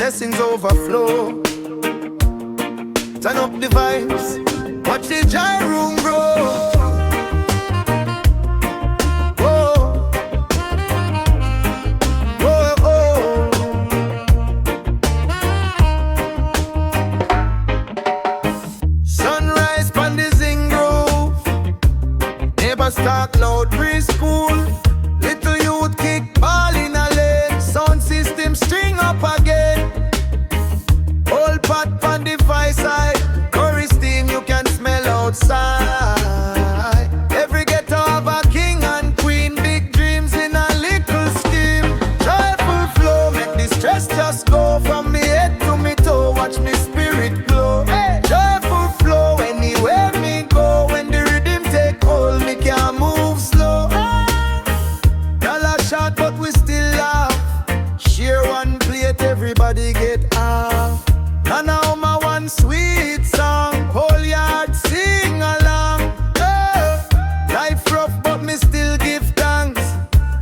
blessings overflow. Turn up the vibes, watch the giant room grow. Start loud preschool, little youth kick ball in a lane, sound system string up again. Old pot on the fire side, curry steam you can smell outside. Every ghetto have a king and queen, big dreams in a little scheme. Joyful flow, make the stress just go from me head to me toe, watch me spirit glow. Hey. Joyful flow, anywhere me go, when the rhythm take hold, me can't move slow. Dollar shot, but we still laugh. Share one plate, everybody get half. And now my one sweet song, whole yard sing along. Life rough, but me still give thanks.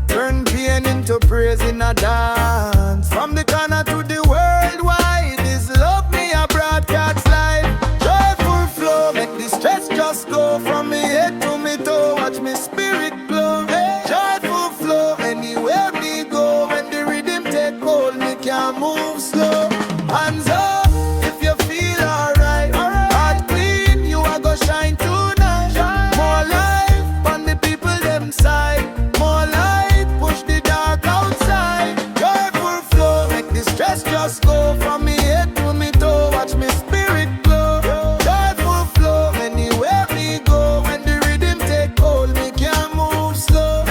Turn pain into praise in a dance. From the corner to the worldwide, this love me a broadcast live. Joyful flow, make the stress just go from me head to me toe, watch me spirit glow. Joyful flow, anywhere me go, when the rhythm take hold, me can't move slow. Hands up if you feel alright. Heart clean, you are go shine tonight. More life on the people them side. More light, push the dark outside. Joyful flow, make the stress just go from me head to me toe, watch me spirit glow. Joyful flow, anywhere me go, when the rhythm take hold, me can't move slow.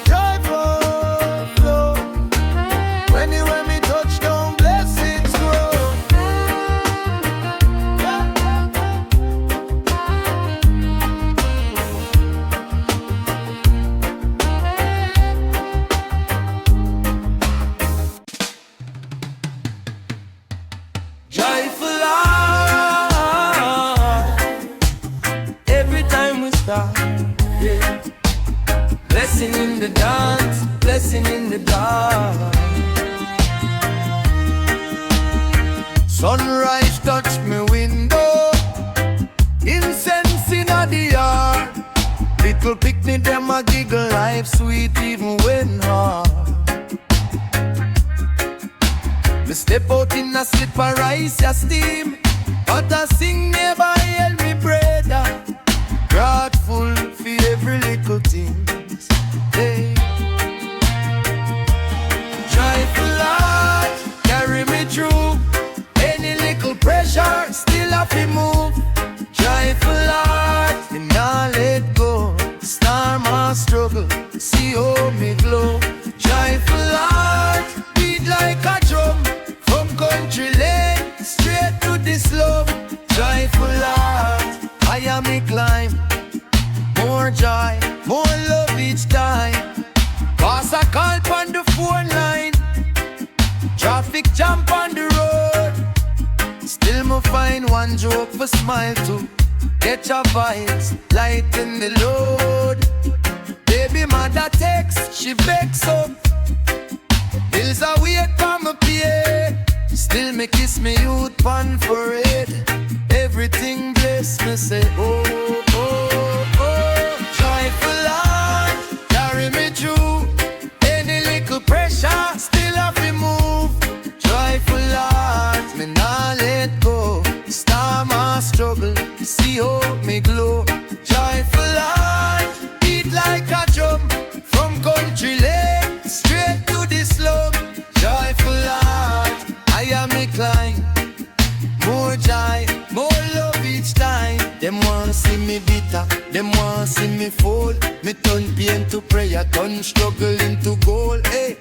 Joyful flow, anywhere me touch down, blessings grow. Joyful heart, every time we start, yeah. Blessing in the dance, blessing in the dark. Sunrise touch me window, incense in the yard. Little picnic them a giggle, life sweet even when hard. Me step out in a slipper rice ya steam, but I sing never hear me brother. Grateful for every little things. Hey. Joyful heart, carry me through any little pressure, still have to move. Joyful heart, me nah let go. Star my struggle, see how me glow. Joyful heart, beat like a drum. From country lane, straight to the slope. Joyful heart, I am me climb. More joy, more love each time. Pass a call on the phone line. Traffic jump on the road. Still me find one joke for smile to. Get your vibes, lighten the load. Baby mother text, she vex up. Bills are wait for me pay. Still me kiss me youth pan for it. Everything bless me say oh, oh, oh. Joyful heart, carry me through any little pressure, still have to move. Joyful heart, me nah let go. Star my struggle, see how me glow. Joyful heart, beat like a drum. From country lane, straight to the slum. Joyful heart, I am me climb. More joy, more love each time. Them want see me bitter, them want see me fall. Me turn pain to prayer, turn struggle into goal. Hey,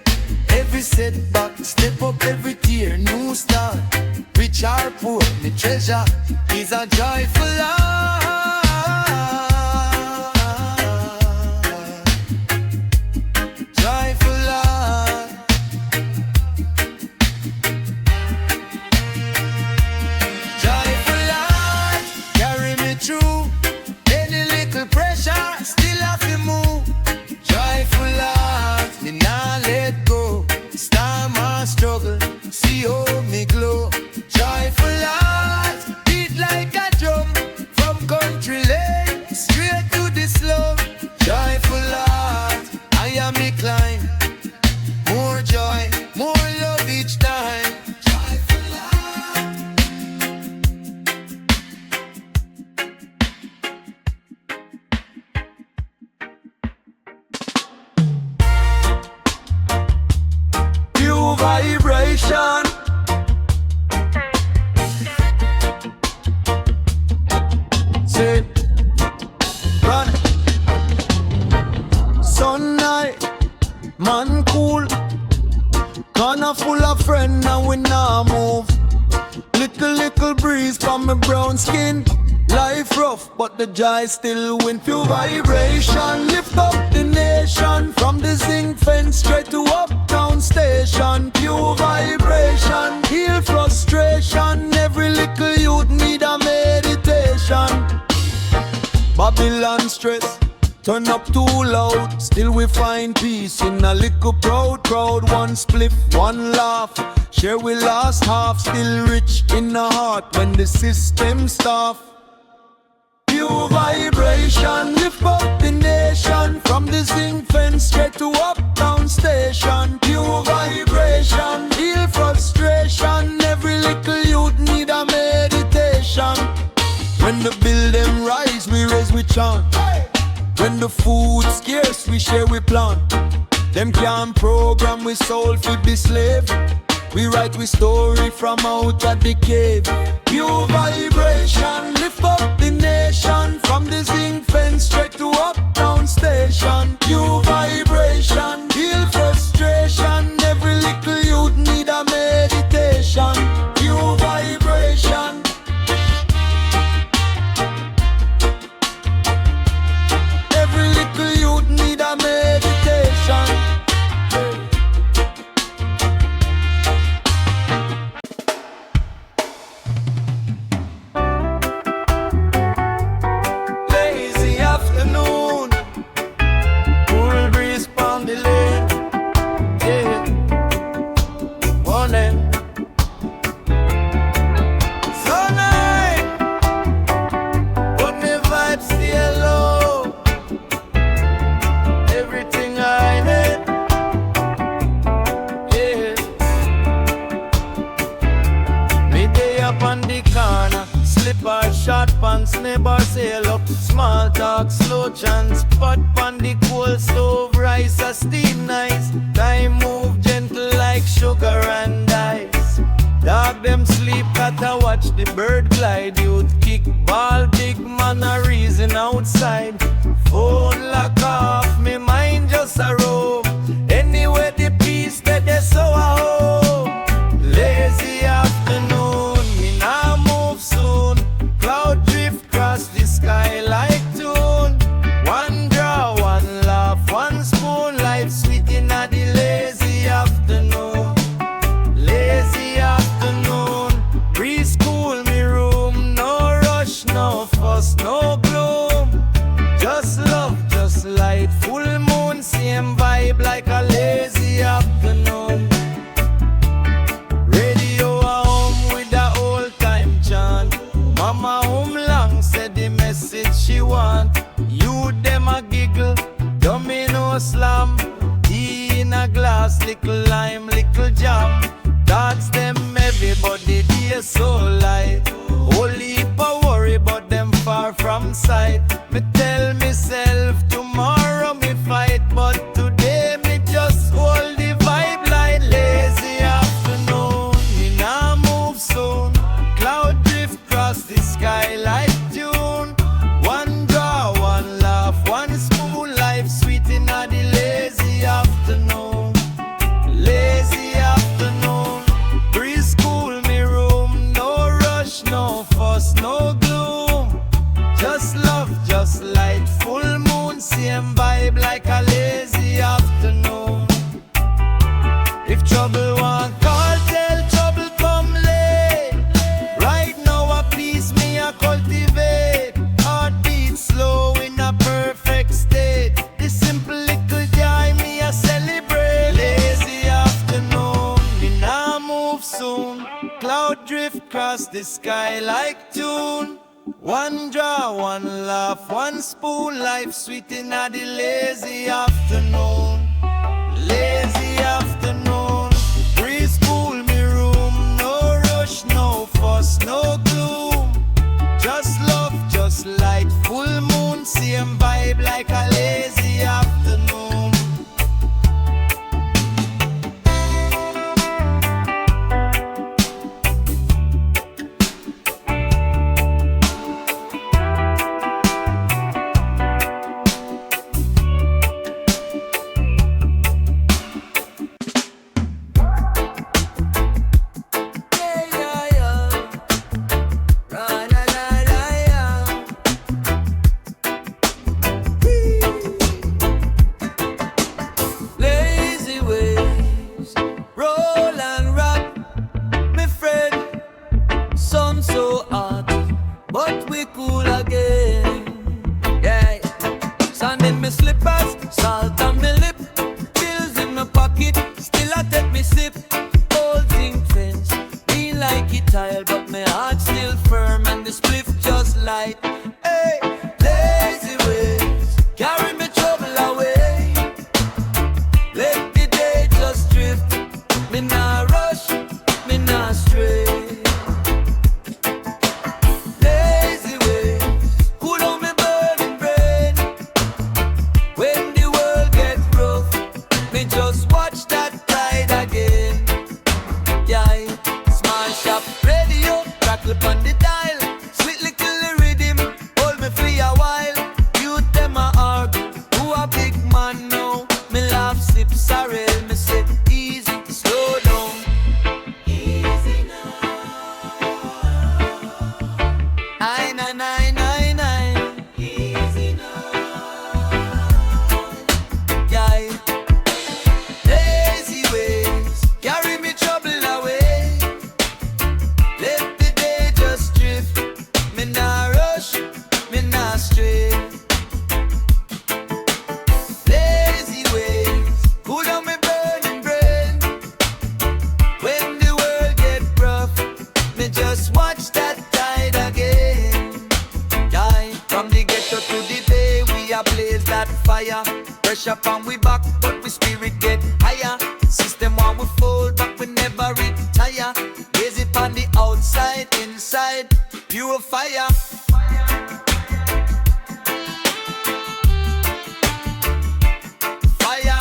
every setback, step up every tear, new start. Rich or poor, me treasure is a joyful heart. Joyful heart. Joyful heart, carry me through any little pressure, still have to move. breeze from my brown skin. Life rough, but the joy still win. Pure vibration, lift up the nation. From the zinc fence straight to uptown station. Pure vibration, heal frustration. Every little youth need a meditation. Babylon stress, turn up too loud. Still we find peace in a little proud crowd. One spliff, one laugh, share we last half. Still rich in the heart when the system staff. Pure vibration, lift up the nation. From the zinc fence straight to uptown station. Pure vibration, heal frustration. Every little youth need a meditation. When the bill them rise, we raise we chant. When the food scarce, we share we plant. Them can't program we soul for be slave. We write we story from out of the cave. Pure vibration, lift up the nation. From the zinc fence straight to uptown station. Pure vibration, heal frustration. Every little youth need a meditation. Pure vibration. Every little youth need a meditation. Short pants, neighbor sail up. Small talk, slow chance. Pot pan the cold stove. Rice a steam nice. Time move gentle like sugar and ice. Dog them sleep, gotta watch the bird glide. Youth kick ball, big man a reason outside. Phone lock off, me mind just a roam. Anyway the peace that they so a home. Lazy afternoon, me nah move soon. Cloud drift cross the sky like tune. One draw, one laugh, one spoon. Life sweet in a the lazy afternoon. Lazy afternoon. Preschool me room. No rush, no fuss, no gloom. Just love, just light. Full moon, same vibe like a lazy afternoon. Radio a home with a old time chant. Mama home long said the message she want. You them a giggle, domino slam. Tea in a glass, little lime, little jam. Thoughts them heavy, but the day so light. Only heap a worry, but them far from sight. Me tell myself tomorrow me fight, but today me just hold the vibe like lazy afternoon. Me nah move soon. Cloud drift cross the sky like June. One draw, one laugh, one spoon. Life sweet in a the lazy afternoon. Lazy afternoon. Preschool me room. No rush, no fuss, no gloom. Just love, just light. Full moon, same vibe like a lazy afternoon. If trouble want call, tell trouble come late. Right now a peace me a cultivate. Heartbeat slow in a perfect state. This simple little joy me a celebrate. Lazy afternoon, me nah move soon. Cloud drift cross the sky like tune. One draw, one laugh, one spoon. Life sweet in a the lazy afternoon. Lazy afternoon. Preschool me room. No rush, no fuss, no gloom. Just love, just light. Full moon, same vibe like a lazy afternoon. sun so hot, but we cool again. Yeah, sand in my slippers, salt on my lip, pills in my pocket, still I take me sip. Old zinc fence, me like it tile, but my heart still firm and the spliff just light. Hey, lazy ways, carry me trouble away. Let the day just drift, me nah rush, me nah stray. Lazy ways, cool on me burning brain. When the world gets rough, me just watch that tide again. Yeah, small shop radio, crackle on the dial, sweet little rhythm, hold me for a while. Youth them a argue, who a big man now? Me laugh, sip sorrel, me say easy, slow down. Easy now. Aye, nine, nine, nine, nine. Easy now. Yeah. Lazy ways, carry me trouble away. Let the day just drift, me nah rush, me nah stray. Lazy ways, cool down me burning brain. When the world get rough, me just watch that tide again. Yeah, from the ghetto to the bay, we a blaze that fire. Pressure on we back, but we spirit get higher. System one we fold, but we never retire. Blaze it on the outside, inside, pure fire. Fire.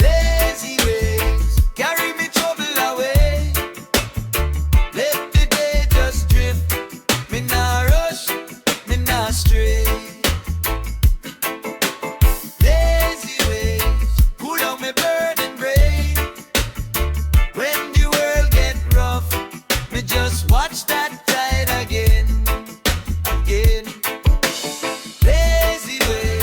Lazy ways, carry me trouble away. Let the day just drift, me nah rush, me nah stray. Lazy ways, cool down me burning brain. When the world get rough, me just watch that tide again, again. Lazy ways.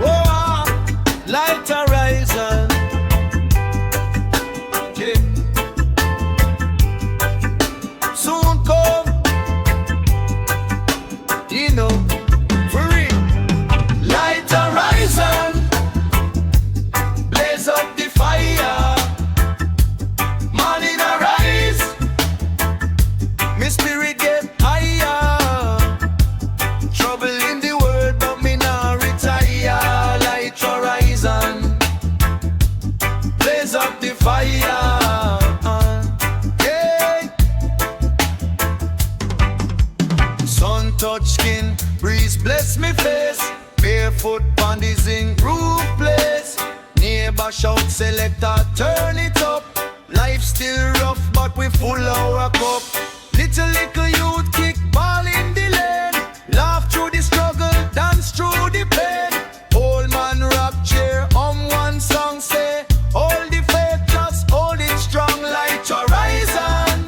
Oh, light horizon. Yeah. Soon come, you know, for real. Light horizon, blaze up the fire. Morning arise, me spirit get higher. Trouble in the world, but me nah retire. Light horizon, blaze up the fire. Yeah. Sun touch skin, breeze bless me face. Barefoot on the zinc roof place. Neighbor shout selector, turn it up. Life still rough, but we full our cup. Little youth kick ball in the lane. Laugh through the struggle, dance through the pain. Old man rock chair, one song say, hold the faith, just hold it strong. Light horizon,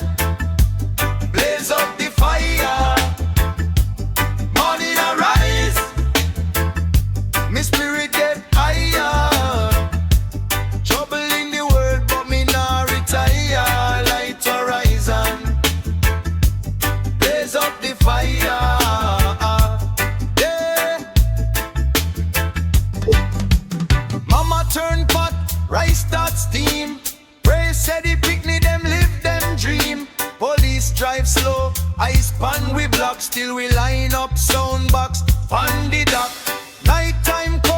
blaze up the fire. Morning arise, me spirit get higher. Trouble in the world, but me nah retire. Light horizon, blaze up the fire. Yeah. Mama turn pot, rice start steam. Pray said the picnic them live them dream. Police drive slow, ice pan we block. Still we line up sound box on the dock. Night time come.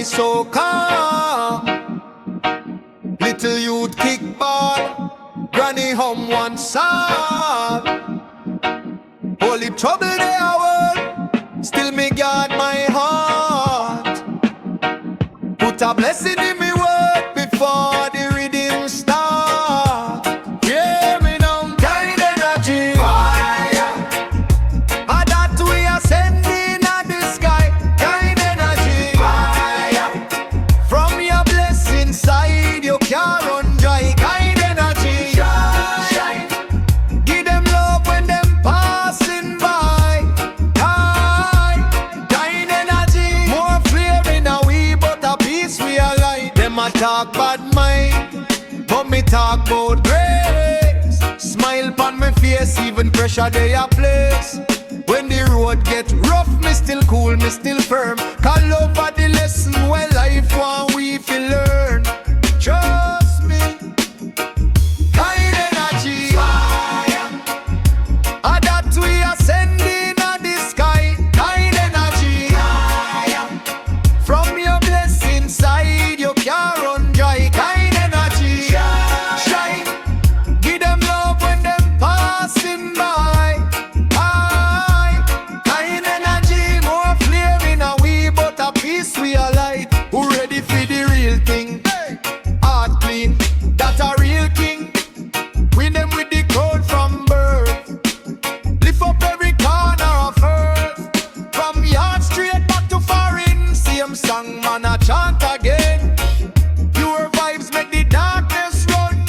why so calm? Little youth kickball, granny home one song. Holy trouble they are world, still me guard my heart. Put a blessing in me word before the rhythm start. Hear me now, kind energy, fire. And that we are sending at the sky, kind energy, fire. From your blessing side, you can't run dry, kind energy, shine. Give them love when them passing by, kind energy. More flavor in a we, but a piece we are like. Them a talk bad mind, but me talk about grace. Smile pon my face, even pressure they a place. When the road get rough, me still cool, me still firm. Call over the lesson where life want we feel learn. Trust me, kind energy, fire. And that we are sending at the sky, kind energy, fire. From your blessing side, you can't run dry, kind energy, shine. Give them love when them passing by, kind energy. More flavor in a we, but a piece we are like. Who ready for the real thing? Heart clean, that a real king. Win them with the crowd from birth. Lift up every corner of earth. From yard straight back to foreign. Same song man a chant again. Pure vibes make the darkness run.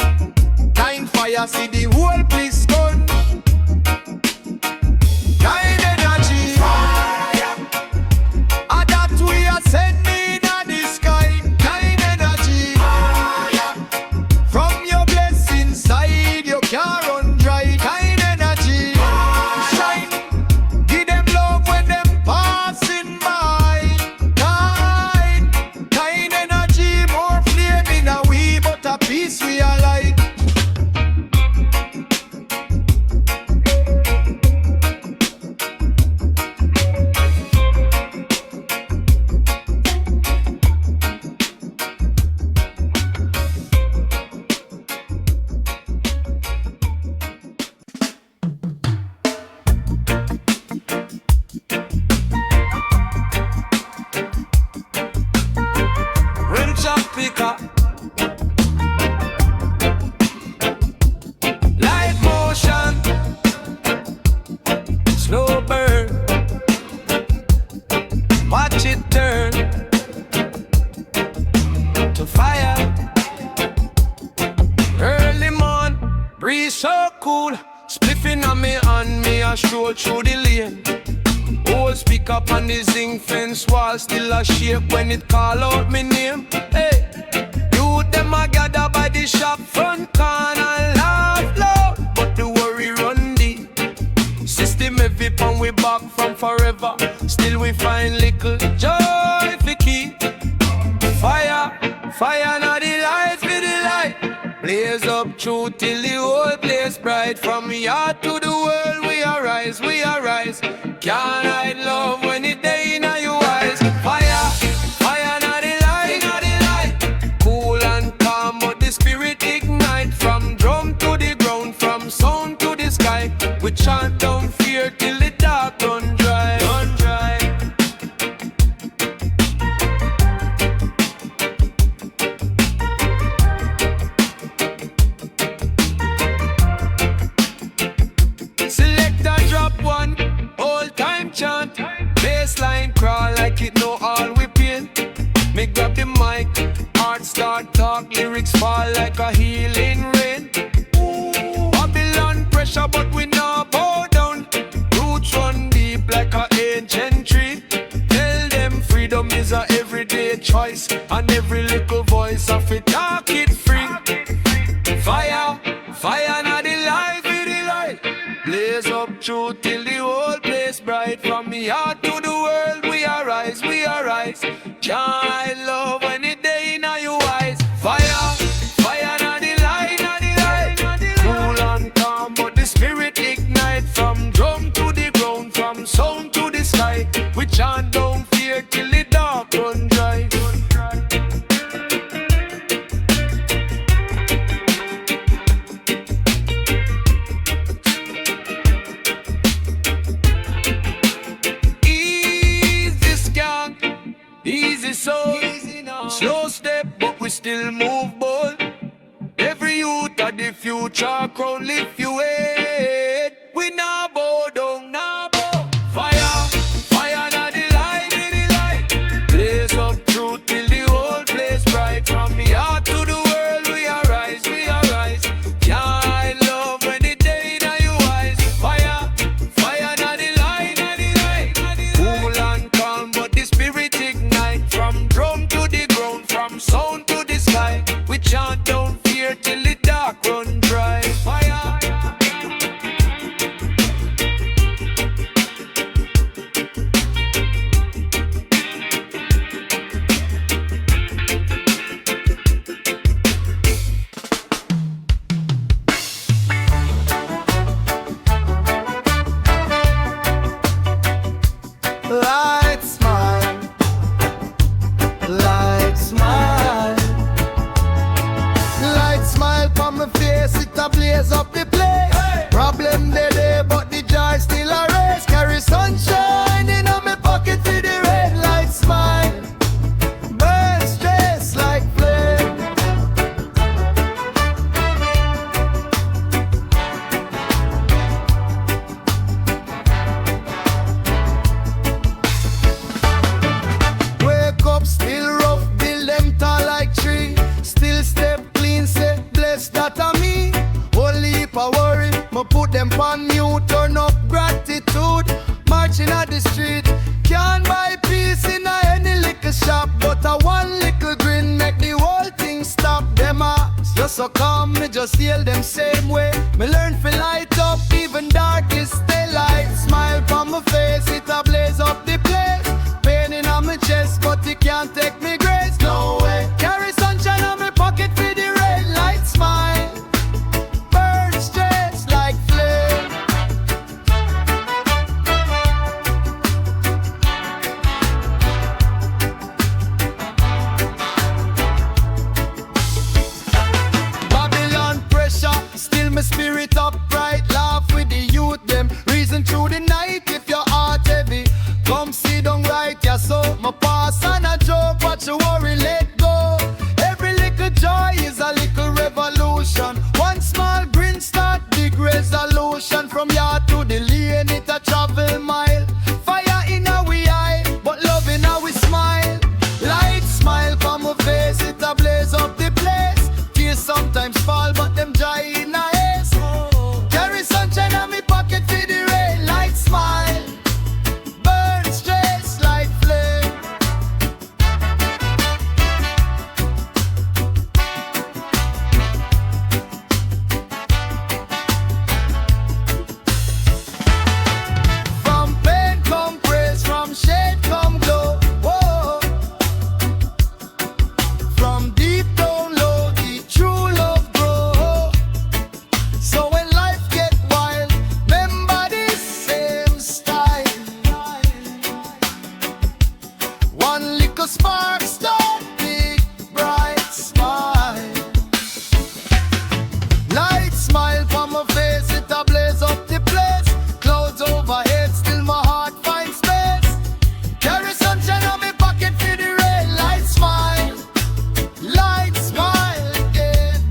Kind fire see the whole place gone. Kind energy, fire. And that we are sending at the sky. Kind energy, fire. From your blessing side, you can't run dry. Kind energy, shine. Give them love when them passing by. Kind energy. More flame in a we, but a piece we are like. Rim chop picker, light motion, slow burn. Watch it turn to fire. Early morn, breeze so cool. Spliffing on me and me a stroll through the lane. Old speak up on the zinc fence wall, still a shake when it call out me name. Hey, you them a gather by the shop front corner, laugh loud, but the worry run deep. System heavy and we back from forever. Still we find little joy for keep. Fire, fire now the light for the light. Blaze up true till the whole place bright. From yard to the world we arise, we arise. Can't hide love when it day in your eyes. Fire, fire now the light, now the light. Cool and calm but the spirit ignite. From drum to the ground, from sound to the sky. We chant down fear till the dark run dry, run dry. Selector drop one, old time chant. Bassline crawl like it know all we pain. Me grab the mic, heart start talk, lyrics fall like a healing rain. Babylon pressure but we not bow down. Roots run deep like a ancient tree. Tell them freedom is a everyday choice, and every little voice of it talk it free. Fire, fire now the light, for the light. Blaze up true till the whole place bright. From the heart to the world we arise, we arise. Can't hide love when it day in your eyes. Fire, fire now the light, now the light. Cool and calm but the spirit ignite. From drum to the ground, from sound to the sky. We chant down fear till the dark run dry. still move bold. Every youth of the future crowd lift you head. We now bow down, now bow. Fire, fire na the light, in the light. Blaze up truth till the whole place bright. From the heart to the world we arise, we arise. Can't hide love when the day in your eyes. Fire, fire na the light, na the light. Cool and calm but the spirit ignite. From drum to the ground, from sound to the sky. We chant down fear till the dark run dry. Fire. Light smile, light smile, light smile from my face, it a blaze up the place. Hey. Problem day, but the joy still a race. Carry sunshine in my pocket for the red light smile. Burn stress like flame. Wake up, still rough, build them tall like tree. Still step clean, say bless that a me. Only heap a worry, me put them on mute. Turn up gratitude, marching at the street. Can't buy peace in a any liquor shop, but a one little grin make the whole thing stop. Them ups just so calm, me just heal them same way. Me learn to light up, even darkest stay light. Smile from my face, it a blaze up the place. Pain in my chest, but it can't take me grace. No way. Carry sunshine on my pocket for the red light smile. Burn stress like flame. Babylon pressure, still my spirit upright. Laugh with the youth them, reason through the night. If your heart heavy, come sit down right, yeah, so my pass and a joke, watch your worry, let go. Every little joy is a little revolution. One small grin start big resolution. From yard to the lane, it a travel mile. Fire in our eye, but love in our smile. Light smile from my face, it a blaze up the place. Tears sometimes fall, but them joy in a haze. Carry sunshine on me pocket for the rain. Light smile, burn stress like flame. From pain come praise, from shade come glow. Whoa. From deep down low, the true love grow. So when life get wild, remember this same style. One little spark start big bright smile. Light smile from my face, it a blaze up the place. Clouds overhead, still my heart finds space. Carry sunshine on me pocket for the red light smile. Light smile again.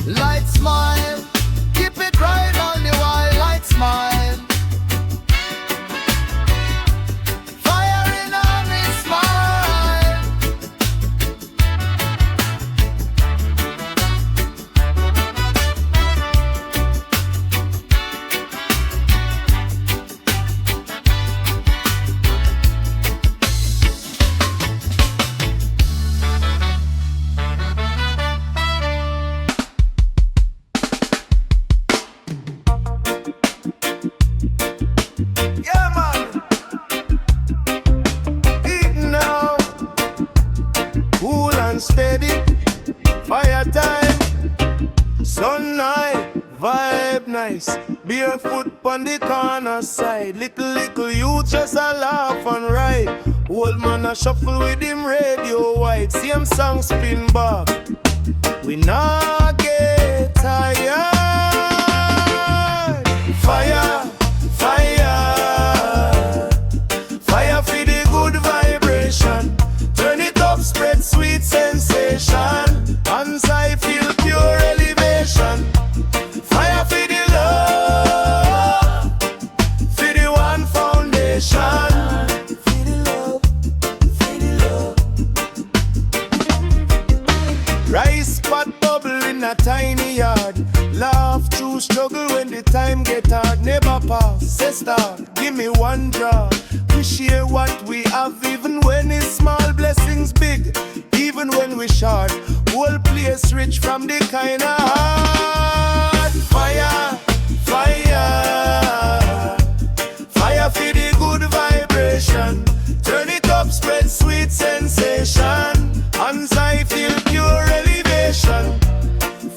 Light smile, keep it right on the while. Light smile, fire in on me smile. Yeah, man. Eat now, cool and steady. Fire time, sun night, vibe nice. Barefoot on the corner side. Little youth just a laugh and ride. Old man a shuffle with him radio white. Same song spin back. We not get tired. time get hard, never pass. Say start, give me one draw. We share what we have, even when it's small. Blessings big, even when we short. Whole place rich from the kind of heart. Fire, fire, fire for the good vibration. Turn it up, spread sweet sensation. Hands I feel pure elevation.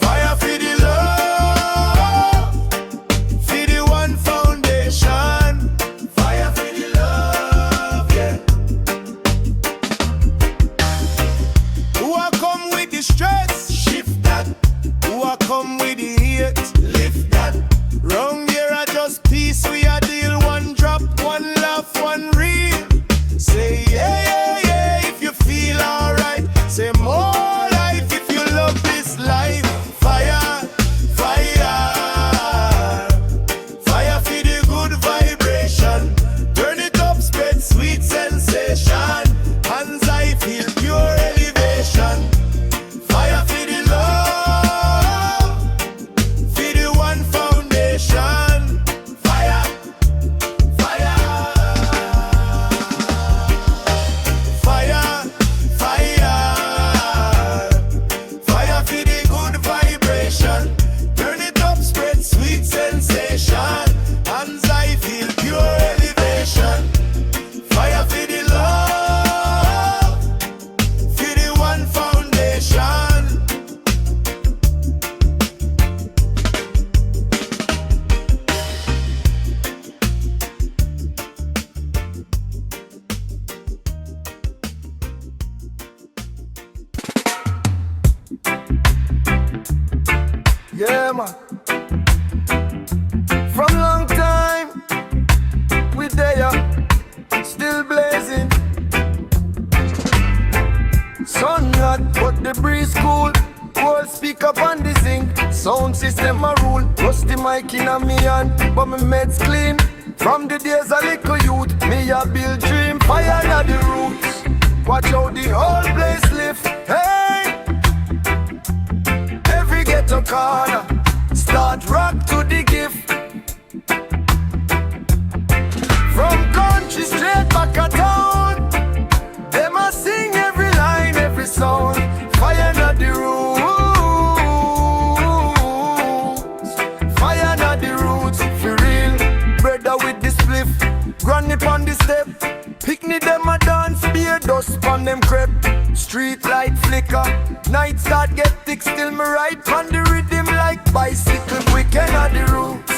Fire for the love, for the one foundation. Fire for the love, yeah. Who I come with the stress? Shift that. Who I come with the hate? Lift that. Round here I just peace, we a deal. One drop, one laugh, one reel. Say yeah, yeah, yeah, if you feel alright. Say more life if you love this life. Fire, fire, fire for the good vibration. Turn it up, spread sweet sensation. Hands I feel pure elevation. Fire for the love, for the one foundation. Fire, fire, fire, fire, fire for the good vibration. Turn it up, spread sweet sensation. Hands I feel pure elevation. Fire for the love, for the one foundation. Yeah, man. From long time, we there, still blazing. Sun hot, but the breeze cool. Cold speak up on the zinc. Sound system a rule. Rusty mic in a me hand, but my meds clean. From the days a little youth, me a build dream. Fire na the roots. Watch how the whole place lift. Hey! Every ghetto corner, start rock to the gift. From country straight back a town, they must sing every line, every sound. Fire not the roots, fire not the roots. For real, brother with the spliff, granny pon the step. Picnic them a dance, beer dust pon them crepe. Street light flicker, night start get thick. Still me ride pon the rhythm like bicycle. We cannot the roots.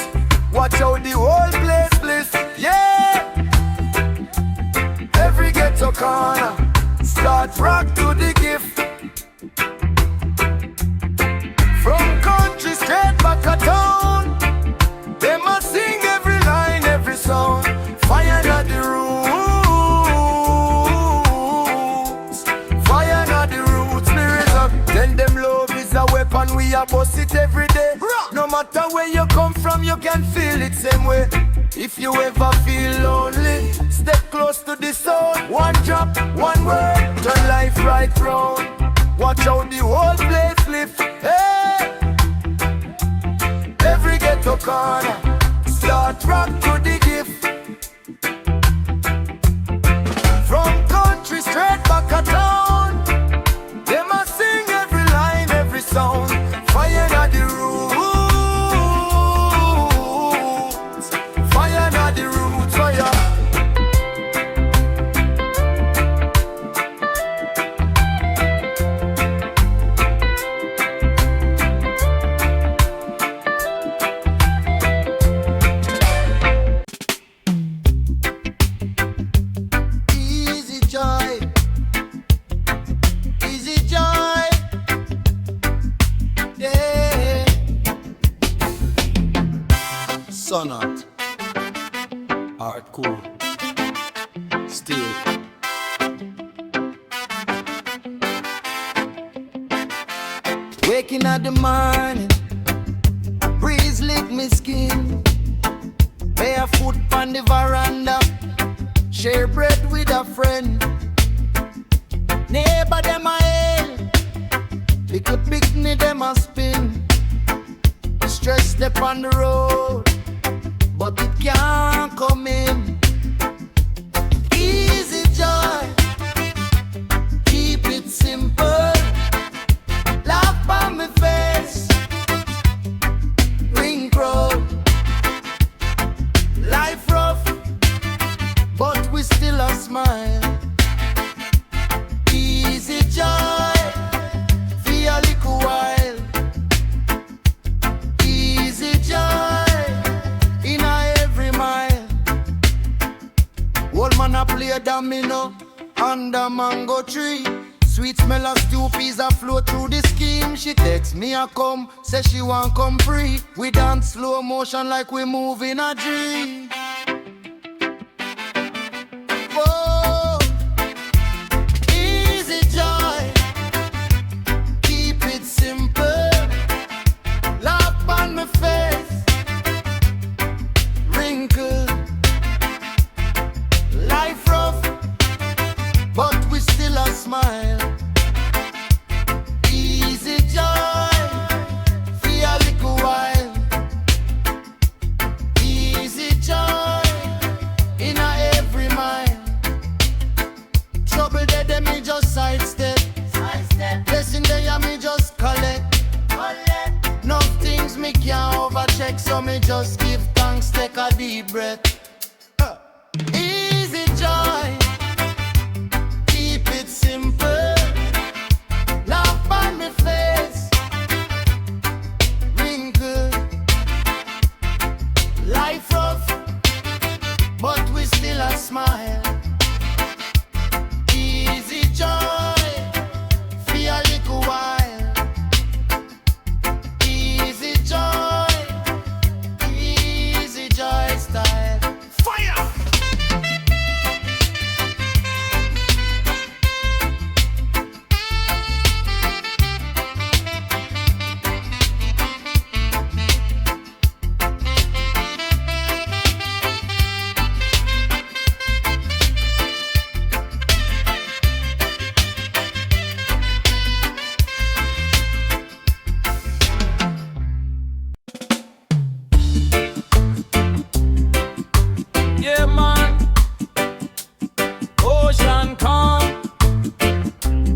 Watch how the whole place bliss. Yeah. Every ghetto corner, start rock to the gift. From country straight back a town, they must sing every line, every song. Fire not the roots, fire not the roots. Mirrors up, tell them love is a weapon. We a bust it every day. No matter where you come from, you can feel it same way. If you ever feel lonely, step close to the sound. One drop, one word, turn life right round. Watch how the whole place lift. Hey! Every ghetto corner, start rock to the gift. From country straight back a town, they must sing every line, every sound. Fire not the roots, fire not the roots, fire. Easy joy, easy joy, yeah. Sonat, art cool, still. Waking up the morning, breeze lick me skin. Barefoot on the veranda, share bread with a friend. Neighbor them a hail, little picnic them a spin. Stress step on the road, play domino under mango tree. Sweet smell of stew peas a flow through the scheme. She texts me a come, say she want come free. We dance slow motion like we move in a dream. Whoa, easy joy, keep it simple. Laugh on my face, wrinkle. Life rough, but we still a smile. Easy joy, for a little while. Easy joy, in a every mile. Trouble there, me just sidestep. Blessing there, me just collect. No things me can't overcheck, so me just give thanks, take a deep breath. Easy joy, keep it simple. Laugh on my face, wrinkle. Life rough, but we still a smile. Easy joy, for a little while. Easy joy style. Fire! Yeah, man. Ocean calm,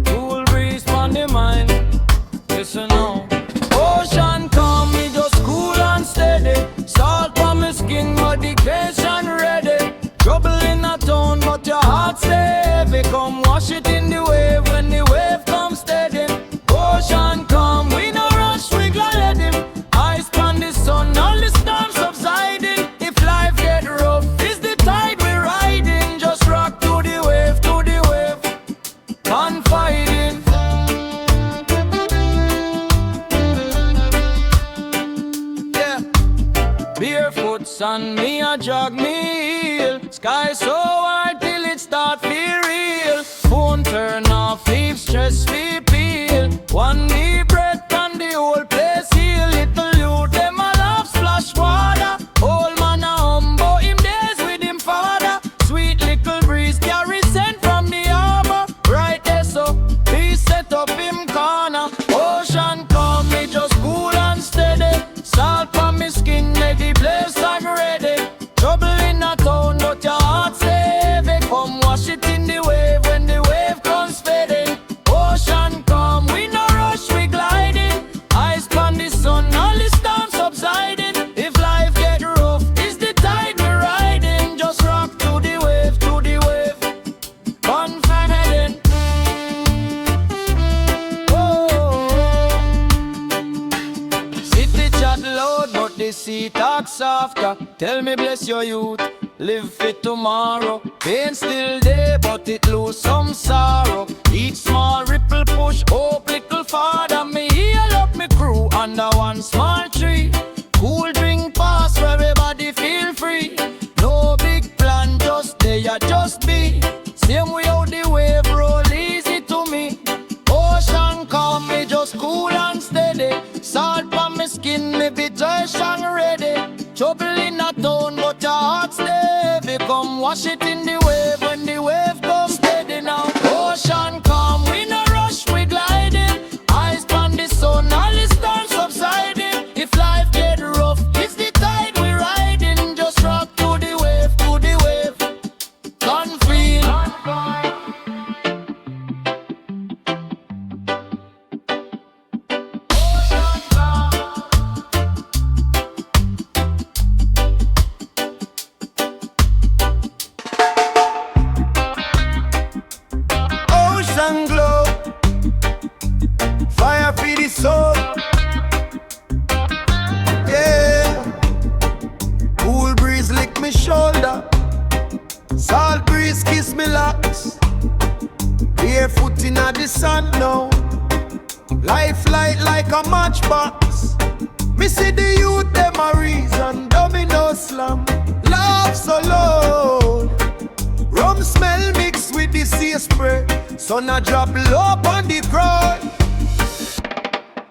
cool breeze on the mind. Listen now. Ocean calm, me just cool and steady. Salt on my skin, medication ready. Trouble in a town, but your heart stay heavy. Come wash it in the wave when the wave comes steady. Ocean calm, we no rush, we glad him. Eyes on the sun, all the storms subsiding. If life get rough, it's the tide we riding. Just rock to the wave, confiding. Yeah, barefoot sun, me a jog me heel. Sky so white till it start feel real. Phone turn off, leave stress, we peel. One deep breath and the whole place heal. Little youth, them a laugh, splash water. Old man a humble, him days with him father. Sweet little breeze, carry scent from the harbor. Right there so, he set up him corner. Ocean calm, me just cool and steady. Salt on me skin, make the place time ready. Trouble in a town, but your heart stay heavy. Come wash it in the wave when the wave comes fading. Ocean calm, we no rush, we gliding. Eyes on the sun, all the storms subsiding. If life get rough, it's the tide we riding. Just rock to the wave, confident. City chat loud, but the sea talk softer. Tell me bless your youth, live fit tomorrow. Pain still there, but it lose some sorrow. Each small ripple push hope little farther. Me heal up me crew under one small tree. Cool drink pass where everybody feel free. No big plan, just there, just be. Same way out the wave roll easy to me. Ocean calm, me just cool and steady. Salt on my skin, me be and ready. Trouble in a town, but your heart stay heavy. Come wash it in the wave when the wave comes steady now. Ocean calm, we no rush, we gliding. Eyes on the sun, all the storms subsiding. If life get rough, it's the tide we riding. Just rock to the wave, confident. Ocean glow, fire for the soul. Yeah, cool breeze lick me shoulder. Salt breeze kiss me locks. Barefoot in the sun now. Life light like a matchbox. Me see the youth them a reason. Domino slam. Love so low. Rum smell mixed with the sea spray. Sun a drop low on the crowd.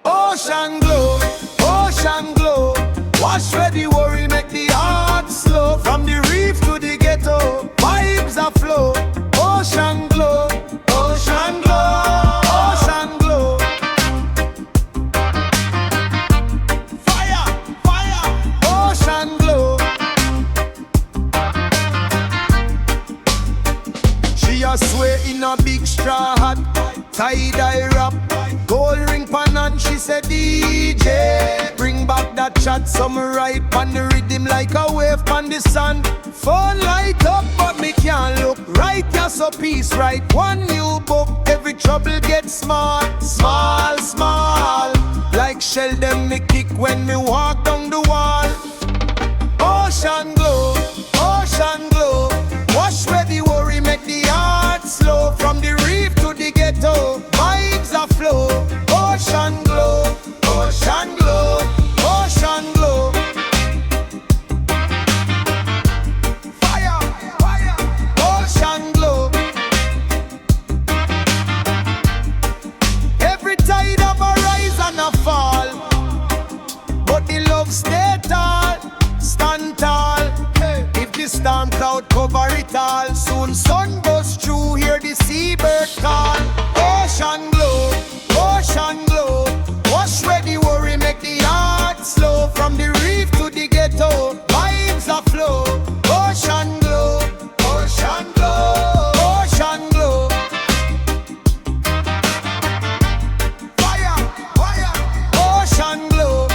Ocean glow, wash where the worry make the heart slow. From the reef to the ghetto, vibes a flow. Ocean glow, ocean glow, ocean glow. Fire, fire, ocean glow. She a swear in a big straw hat, tie-dye wrap, gold ring pan, and she said, DJ, bring back that chat. Some right on the rhythm like a wave on the sun. Phone light up but me can't look right. Yeah, so peace right. One new book, every trouble gets small. Small, small. Like shell them me kick when me walk down the wall. Ocean glow, wash where the worry make the heart slow. From the reef to the ghetto, vibes a flow. Ocean glow, ocean glow, ocean glow. Fire, fire, ocean glow. Every tide of a rise and a fall, but the love stay tall, stand tall. If the storm cloud cover it all, soon sun bust through, hear the seabird call. Ocean glow, wash where the worry make the heart slow. From the reef to the ghetto, vibes a flow. Ocean glow, ocean glow, ocean glow. Fire, fire, ocean glow.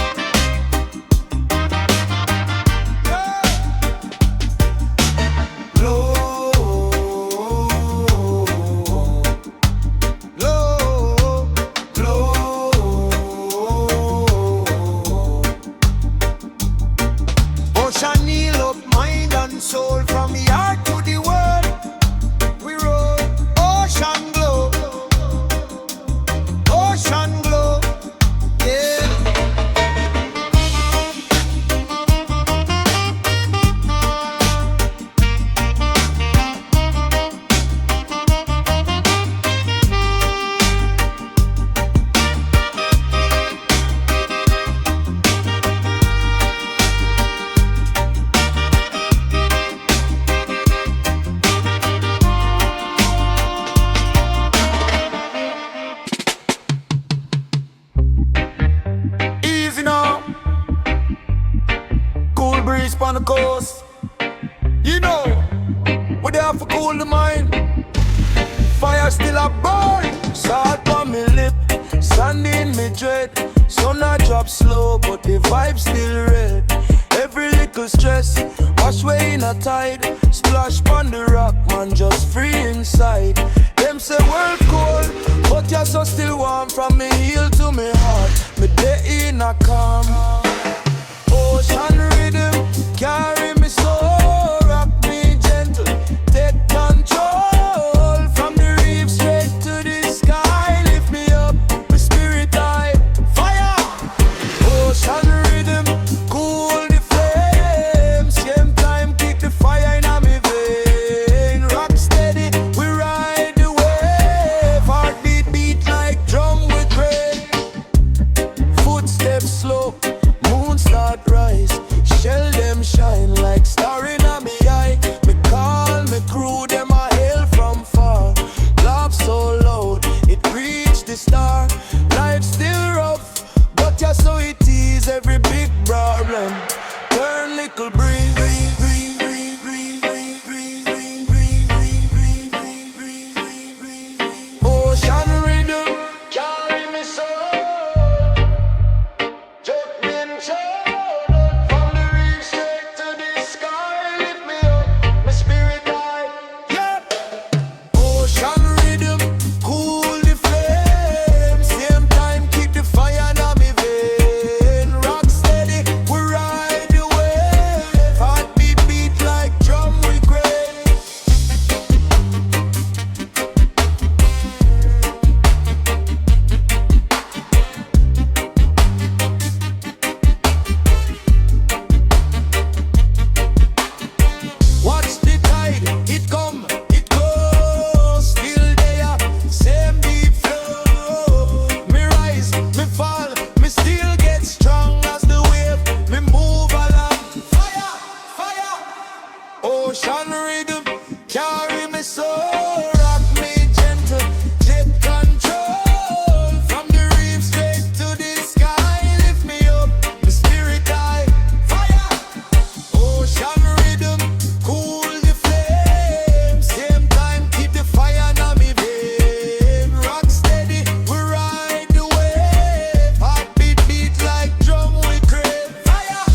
Ocean heal up mind and soul. From the heart to the world we roll. Ocean glow, ocean glow, yeah. Easy now, cool breeze on the coast. You know, we there for cool the mind. Fire still a burn. Salt on me lip, sand in me dread. Sun a drop slow, but the vibe still red. Every little stress, wash away in a tide. Splash on the rock, man, just free inside. Them say world cold, but you're so still warm. From me heel to me heart, me day in a calm. Ocean rhythm, carry me so, rock me gentle, take control. From the reef straight to the sky, lift me up, my spirit high. Fire, ocean rhythm, cool the flame. Same time, keep the fire in me vein. Rock steady, we ride the wave. Heartbeat beat like drum with rain. Footsteps slow, Ocean rhythm carry me soul, rock me gentle, take control. From the reef straight to the sky, lift me up, the spirit high. Fire! Ocean rhythm, cool the flame. Same time, keep the fire now me vein. Rock steady, we ride the wave. Heartbeat beat like drum, we crave. Fire!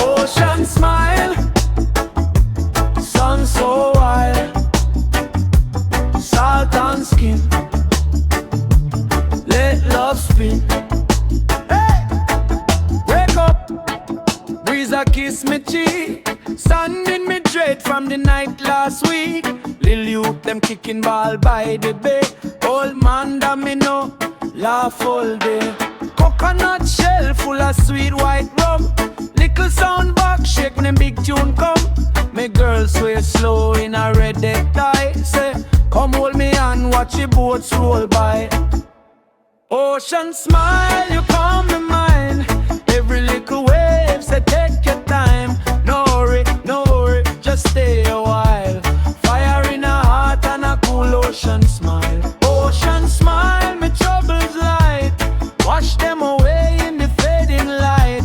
Ocean smile, sun so wild, salt on skin, let love spin. Hey, wake up, breeze a kiss me cheek, sun in me dread from the night last week. Lil youth them kicking ball by the bay, old man that me know laugh all day. Coconut shell full of sweet white rum. Little sound box shake when them big tune come. Me girl sway slow in a red necktie. Say, come hold me and watch the boats roll by. Ocean smile, you calm my mind. Every little wave say take your time. No hurry, just stay a while. Fire in a heart and a cool ocean smile. Ocean smile, me troubles light. Wash them away in the fading light.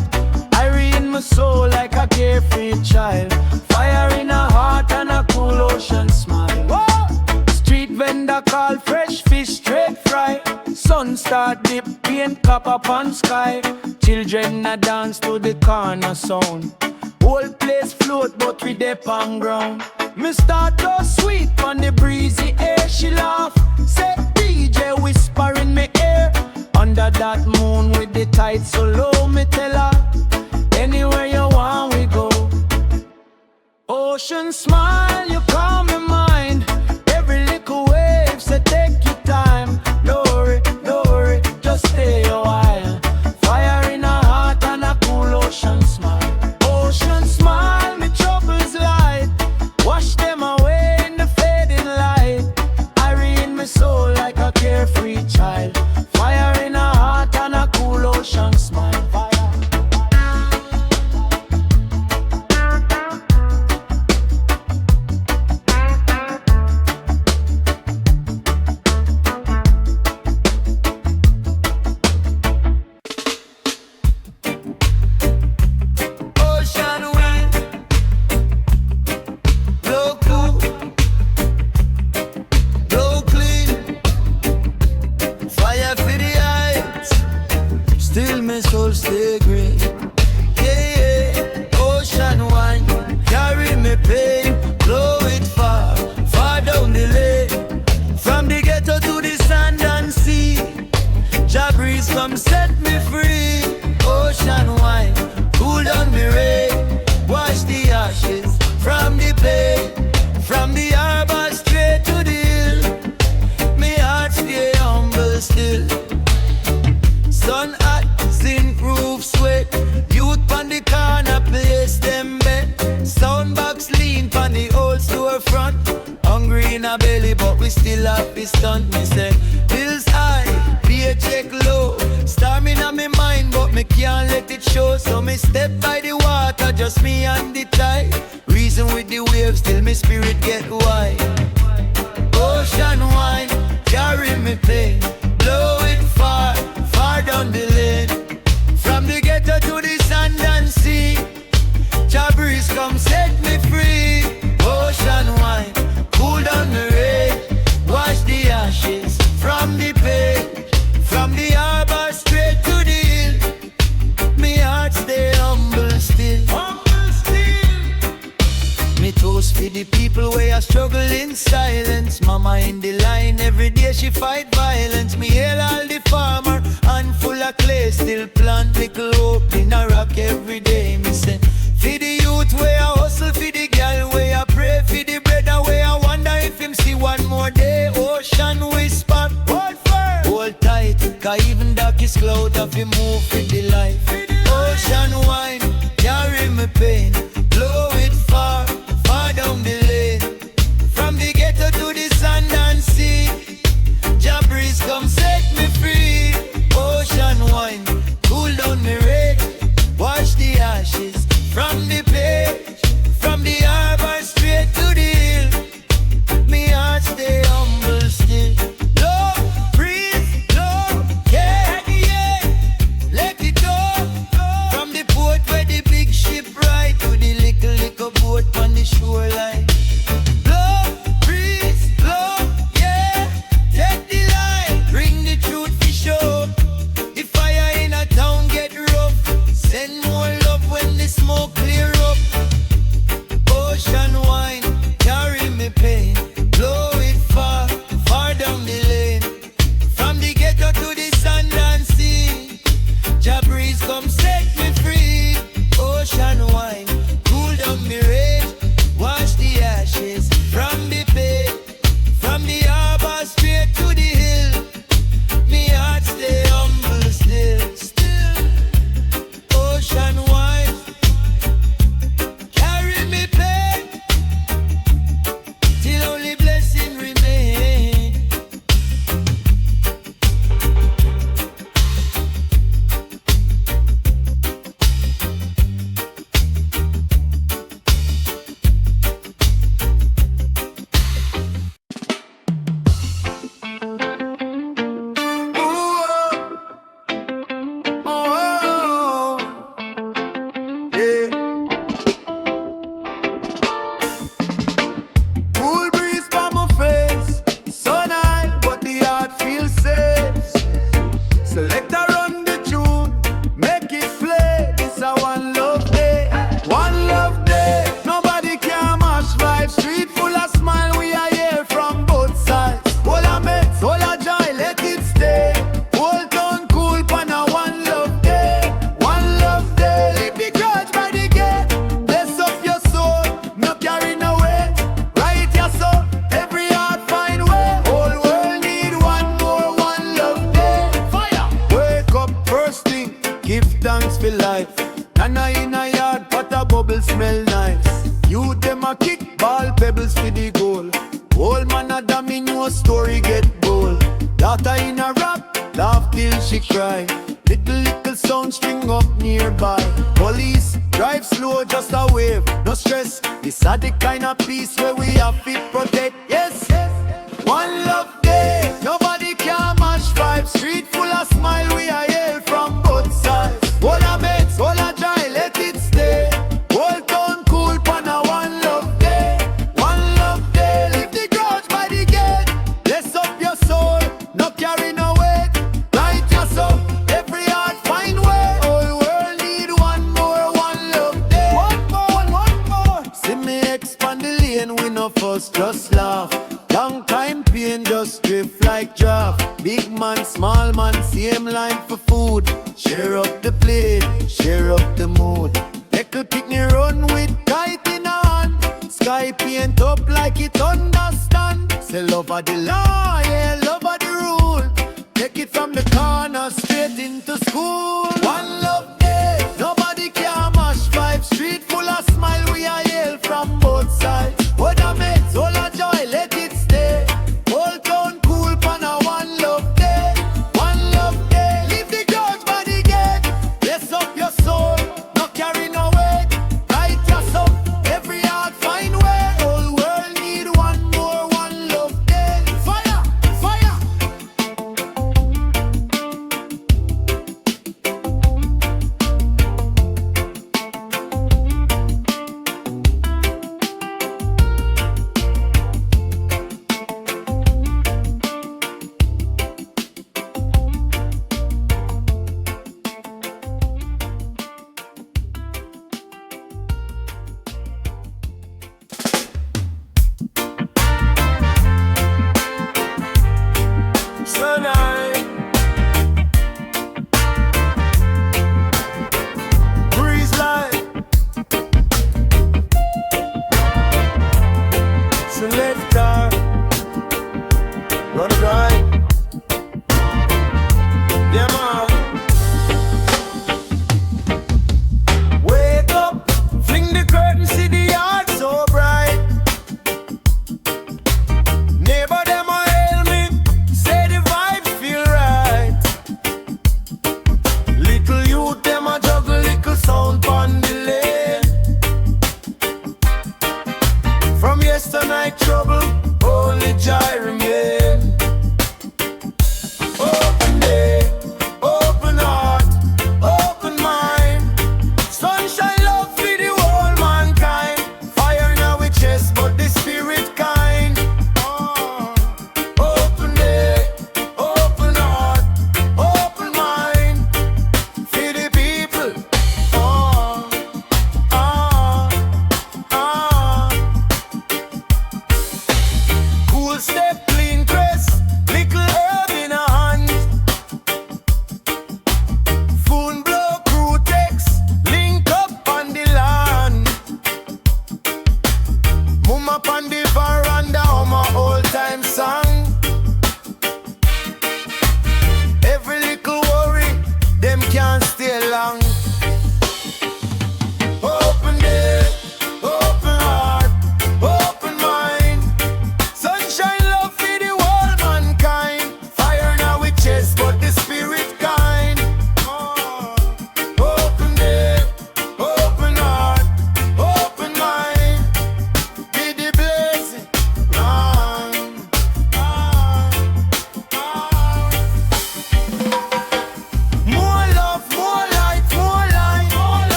Irie in my soul like a carefree child. Fire in a heart and a cool ocean smile. Whoa! Street vendor call fresh fish straight fry. Sun start dip, paint cup up on sky. Children a dance to the corner sound. Whole place float but we dip on ground. Me start to sweet on the breezy air. She laugh, say DJ whisper in me ear. Under that moon with the tide so low, me tell her, anywhere you want we go. Ocean smile, you calm my mind. Every little wave say take your time. No hurry, just stay a while. Fire in a heart and a cool ocean smile. Ocean smile, me troubles light. Wash them away in the fading light. Irie in my soul like a carefree child. Fire in a heart and a cool ocean smile. Fire. Ocean wind, blow cool, blow clean. Fire for the eyes, still my soul stay green. Yeah, ocean wine, carry me pain, blow it far, far down the lane. From the ghetto to the sand and sea, Jah breeze come set me free. Ocean wine, cool down me rain, wash the ashes from the pain. From the harbor straight to the hill, me heart stay humble still. Sun hot, zinc roof sweat. Youth pon the corner place them bet. Soundbox lean pon the old storefront. Hungry in a belly but we still have to stunt. Me say bills high, paycheck low. Storm in my mind but me can't let it show. So me step by the water, just me and the tide. Reason with the waves till me spirit get wide. Ocean wine, carry me pain, blow it far, far down the lane. From the ghetto to the sand and sea, Jah breeze come set me free. Ocean wine, cool down the rain, wash the ashes from the pain. From the harbor straight to the hill, me heart stay humble still. Me toast for the people where I struggle in silence. Mama in the line, every day she fight violence. Me hail all the farmer, handful of clay, still plant little hope in a rock every day. Me say, for the youth where I hustle, for the girl where I pray, for the brother where I wonder if him see one more day. Ocean whisper. peace cloud of you move with the life. Ocean wine, carry me pain, blow it far, far down the lane. From the ghetto to the sand and sea, Jah breeze come set me free. Ocean wine, cool down me rage, wash the ashes from the page. From the harbor straight to the hill, me heart stay humble still. Love, breeze, love, yeah, yeah. Let it go. From the port where the big ship ride to the little boat on the shoreline. Love, breeze, love, yeah. Take the line, bring the truth for sure. The fire in a town get rough. Send more love when the smoke clear up. Ocean wine, carry me pain, blow it far, far down the lane. From the ghetto to the sand and sea, Jah breeze come set me free. Ocean wine, cool down me rage, wash the ashes from the bed. From the harbor straight to the hill, me heart stay humble still. Ocean wine, carry me pain, till only blessing remain. Yeah. Cool breeze from my face, sun high, but the heart feels safe. Selector run the tune, make it play. It's a one love day, one love day. Nobody can match vibes. Street full of smile, we are here from both sides. All I met, all I joy, let it stay. Whole town cool, pan a one love day, one love day. Leave the grudge by the gate, bless up your soul, no carry no weight. Right your soul, every heart find way. Whole world need one more one love day. Fire! Wake up first thing, give thanks for life. Nana in a yard, pot a bubble smell nice. You them a kick ball, pebbles for the goal. Old man a damn in your story get bold. Daughter in a rap, laugh till she cry. Little sound string up nearby. Police drive slow, just a wave, no stress. This are the kind of peace where we have to protect. Yes, one love day, nobody can match vibes. Street full of smile, we are here from both sides. All I met, all I joy, let it stay. Whole town cool, pan a one love day, one love day. Leave the grudge by the gate, bless up your soul, no carry no weight. Right your soul, every heart find way. Whole world need one more one love day. One more. See me expand the lane, we no fuss, just laugh. Long time pain just drift like draft. Big man, small man, same line for food. Share up the plate, share up the mood. Little picnic run with kite in hand. Sky paint up like it understand. Say love of the law, yeah, love of the rule. Take it from the corner straight into school. One love day, nobody can mash vibes. Street full of smile, we are hail from both sides. What I met, all a joy, let it stay. Whole town cool, pan a one love day, one love day. Leave the grudge by the gate, bless up your soul, no carry no weight. Right yourself, every heart find way. Whole world need one more one love day. Fire, fire.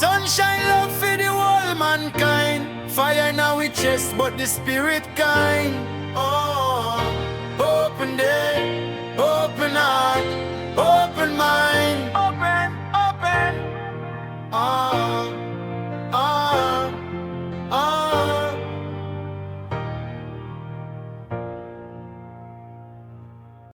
Sunshine love for the whole mankind. Fire now we chest, but the spirit kind. Oh, open day, open heart.